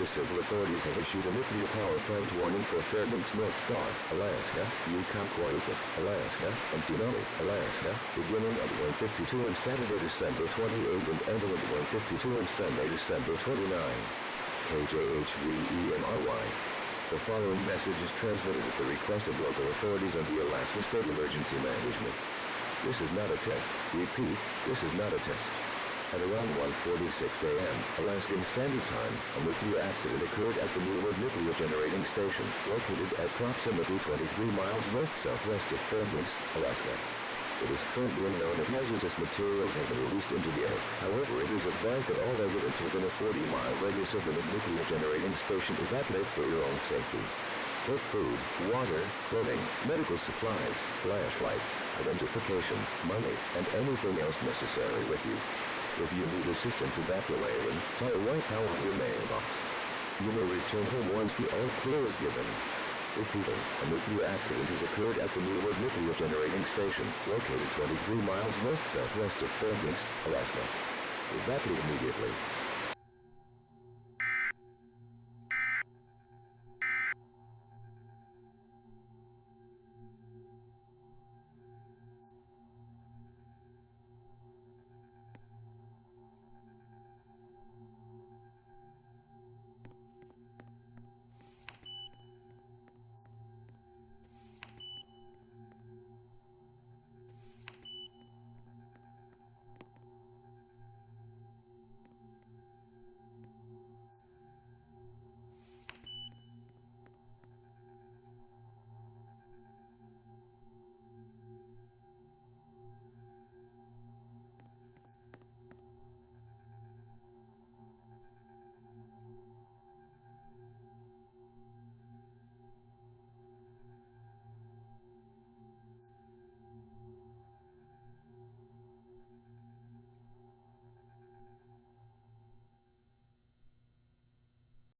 The civil authorities have issued a nuclear power plant warning for Fairbanks, North Star, Alaska, Yukon, Alaska, and Denali, Alaska, beginning at 1:52 on Saturday, December 28 and ending at 1:52 on Sunday, December 29. KJHVEMRY. The following message is transmitted at the request of local authorities and the Alaska State Emergency Management. This is not a test. Repeat, this is not a test. At around 1:46 a.m. Alaskan Standard Time, a nuclear accident occurred at the Newark Nuclear Generating Station, located at approximately 23 miles west-southwest of Fairbanks, Alaska. It is currently unknown if hazardous materials have been released into the air. However, it is advised that all residents within a 40-mile radius of the nuclear generating station evacuate for your own safety. Take food, water, clothing, medical supplies, flashlights, identification, money, and anything else necessary with you. If you need assistance evacuating, tie a white towel in your mailbox. You may return home once the all clear is given. Repeating, a nuclear accident has occurred at the Newark Nuclear Generating Station, located 23 miles west-southwest of Fairbanks, Alaska. Evacuate immediately.